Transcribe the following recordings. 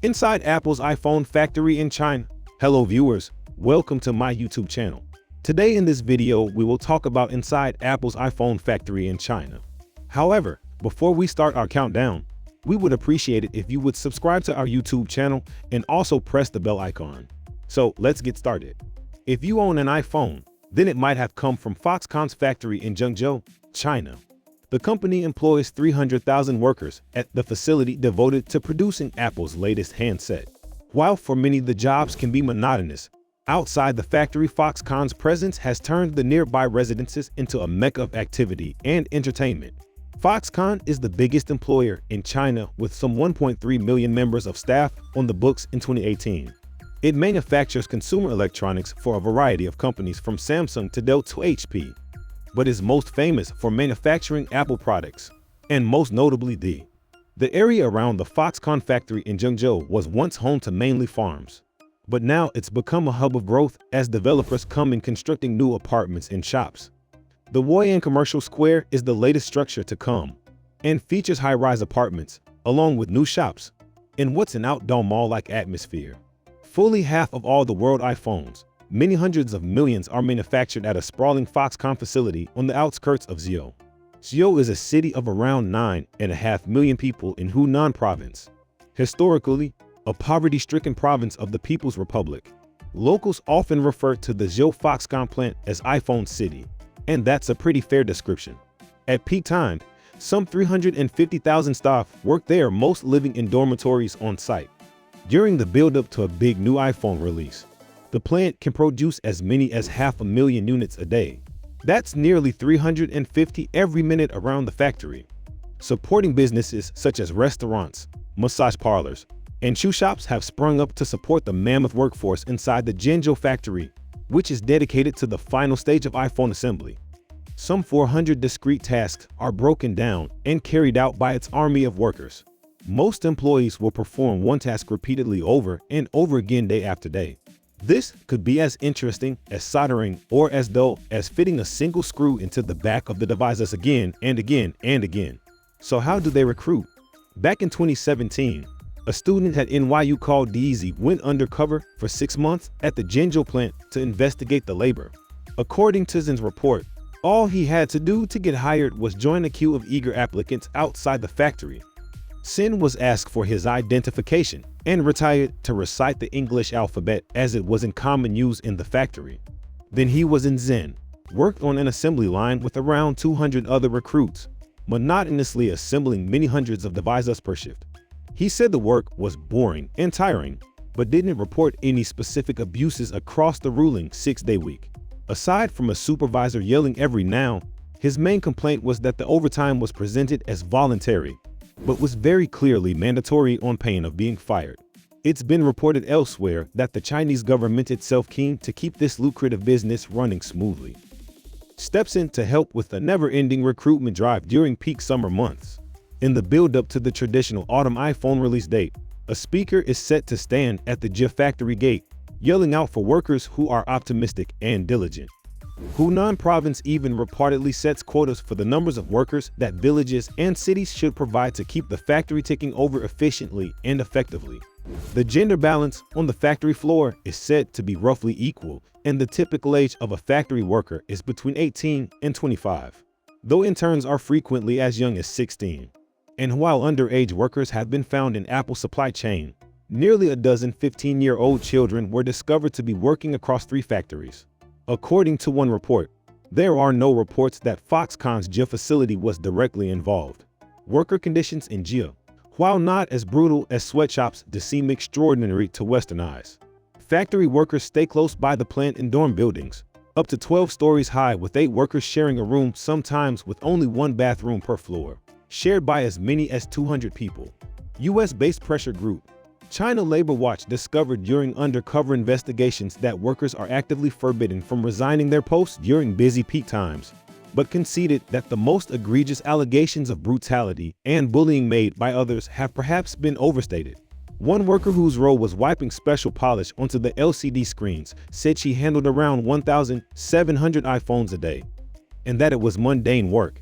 Inside Apple's iPhone factory in China. Hello viewers, welcome to my YouTube channel. Today in this video, we will talk about inside Apple's iPhone factory in China. However, before we start our countdown, we would appreciate it if you would subscribe to our YouTube channel and also press the bell icon. So let's get started. If you own an iPhone, then it might have come from Foxconn's factory in Zhengzhou, China. The company employs 300,000 workers at the facility devoted to producing Apple's latest handset. While for many the jobs can be monotonous, outside the factory Foxconn's presence has turned the nearby residences into a mecca of activity and entertainment. Foxconn is the biggest employer in China with some 1.3 million members of staff on the books in 2018. It manufactures consumer electronics for a variety of companies from Samsung to Dell to HP, but is most famous for manufacturing Apple products, and most notably the area around the Foxconn factory in Zhengzhou was once home to mainly farms, but now it's become a hub of growth as developers come in constructing new apartments and shops. The Woyan Commercial Square is the latest structure to come and features high-rise apartments along with new shops in what's an outdoor mall-like atmosphere. Fully half of all the world iPhones, many hundreds of millions, are manufactured at a sprawling Foxconn facility on the outskirts of Zhou. Zhou is a city of around 9.5 million people in Hunan province, historically a poverty-stricken province of the People's Republic. Locals often refer to the Zhou Foxconn plant as iPhone City, and that's a pretty fair description. At peak time, some 350,000 staff work there, most living in dormitories on site. During the build-up to a big new iPhone release, the plant can produce as many as 500,000 units a day. That's nearly 350 every minute around the factory. Supporting businesses such as restaurants, massage parlors, and shoe shops have sprung up to support the mammoth workforce inside the Zhengzhou factory, which is dedicated to the final stage of iPhone assembly. Some 400 discrete tasks are broken down and carried out by its army of workers. Most employees will perform one task repeatedly over and over again day after day. This could be as interesting as soldering or as dull as fitting a single screw into the back of the devices again and again and again. So how do they recruit? Back in 2017, a student at NYU called DZ went undercover for 6 months at the Zhengzhou plant to investigate the labor. According to Zin's report, all he had to do to get hired was join a queue of eager applicants outside the factory. Sin was asked for his identification and retired to recite the English alphabet as it was in common use in the factory. Then he was in Zen, worked on an assembly line with around 200 other recruits, monotonously assembling many hundreds of devices per shift. He said the work was boring and tiring, but didn't report any specific abuses across the ruling 6-day week. Aside from a supervisor yelling every now, his main complaint was that the overtime was presented as voluntary, but was very clearly mandatory on pain of being fired. It's been reported elsewhere that the Chinese government itself keen to keep this lucrative business running smoothly steps in to help with the never-ending recruitment drive during peak summer months. In the build-up to the traditional autumn iPhone release date, a speaker is set to stand at the Zhou factory gate, yelling out for workers who are optimistic and diligent. Hunan province even reportedly sets quotas for the numbers of workers that villages and cities should provide to keep the factory ticking over efficiently and effectively. The gender balance on the factory floor is said to be roughly equal, and the typical age of a factory worker is between 18 and 25, though interns are frequently as young as 16. And while underage workers have been found in Apple's supply chain, nearly a dozen 15-year-old children were discovered to be working across 3 factories. According to one report, there are no reports that Foxconn's Zhou facility was directly involved. Worker conditions in Zhou, while not as brutal as sweatshops, seem extraordinary to Western eyes. Factory workers stay close by the plant in dorm buildings, up to 12 stories high, with 8 workers sharing a room, sometimes with only 1 bathroom per floor, shared by as many as 200 people. US-based pressure group China Labor Watch discovered during undercover investigations that workers are actively forbidden from resigning their posts during busy peak times, but conceded that the most egregious allegations of brutality and bullying made by others have perhaps been overstated. One worker whose role was wiping special polish onto the LCD screens said she handled around 1,700 iPhones a day, and that it was mundane work,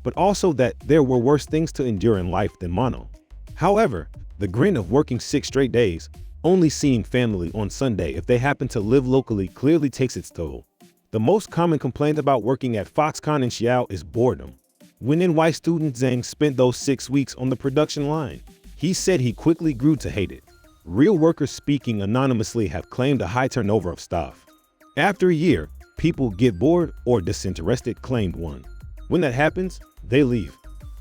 but also that there were worse things to endure in life than mono. However, The grin of working 6 straight days, only seeing family on Sunday if they happen to live locally, clearly takes its toll. The most common complaint about working at Foxconn in Xiao is boredom. When NY student Zhang spent those 6 weeks on the production line, he said he quickly grew to hate it. Real workers speaking anonymously have claimed a high turnover of staff. After a year, people get bored or disinterested, claimed one. When that happens, they leave.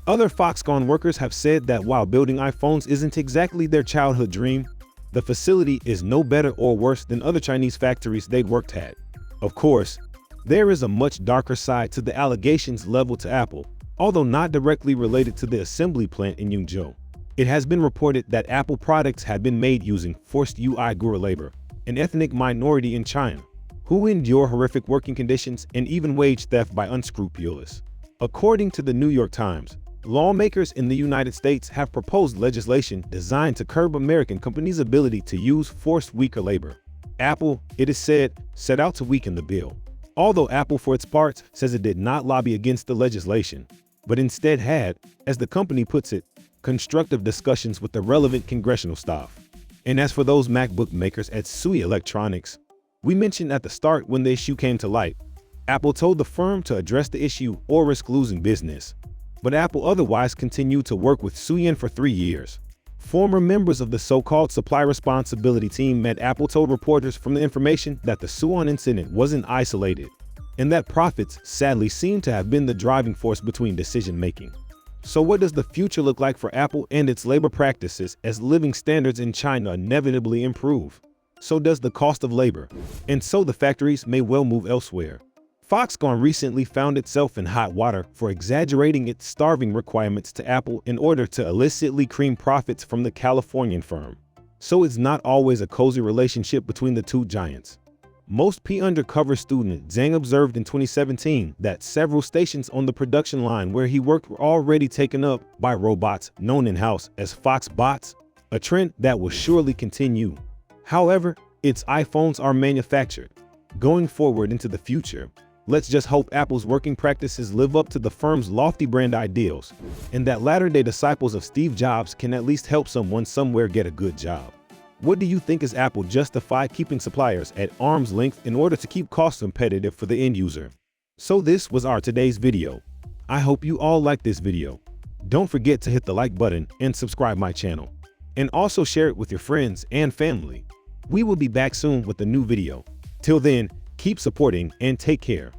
Other Foxconn workers have said that while building iPhones isn't exactly their childhood dream, the facility is no better or worse than other Chinese factories they'd worked at. Of course, there is a much darker side to the allegations leveled to Apple, although not directly related to the assembly plant in Yangzhou. It has been reported that Apple products had been made using forced Uyghur labor, an ethnic minority in China, who endure horrific working conditions and even wage theft by unscrupulous. According to the New York Times, lawmakers in the United States have proposed legislation designed to curb American companies' ability to use forced weaker labor. Apple, it is said, set out to weaken the bill. Although Apple, for its part, says it did not lobby against the legislation, but instead had, as the company puts it, constructive discussions with the relevant congressional staff. And as for those MacBook makers at Sui Electronics, we mentioned at the start when the issue came to light, Apple told the firm to address the issue or risk losing business. But Apple otherwise continued to work with Suyin for 3 years. Former members of the so-called supply responsibility team at Apple told reporters from the information that the Suwon incident wasn't isolated, and that profits sadly seem to have been the driving force between decision-making. So what does the future look like for Apple and its labor practices as living standards in China inevitably improve? So does the cost of labor, and so the factories may well move elsewhere. Foxconn recently found itself in hot water for exaggerating its starving requirements to Apple in order to illicitly cream profits from the Californian firm. So it's not always a cozy relationship between the two giants. Most Undercover student Zhang observed in 2017 that several stations on the production line where he worked were already taken up by robots known in-house as Foxbots, a trend that will surely continue. However, its iPhones are manufactured. Going forward into the future, let's just hope Apple's working practices live up to the firm's lofty brand ideals, and that latter-day disciples of Steve Jobs can at least help someone somewhere get a good job. What do you think? Is Apple justify keeping suppliers at arm's length in order to keep costs competitive for the end user? So this was our today's video. I hope you all liked this video. Don't forget to hit the like button and subscribe my channel. And also share it with your friends and family. We will be back soon with a new video. Till then, keep supporting and take care.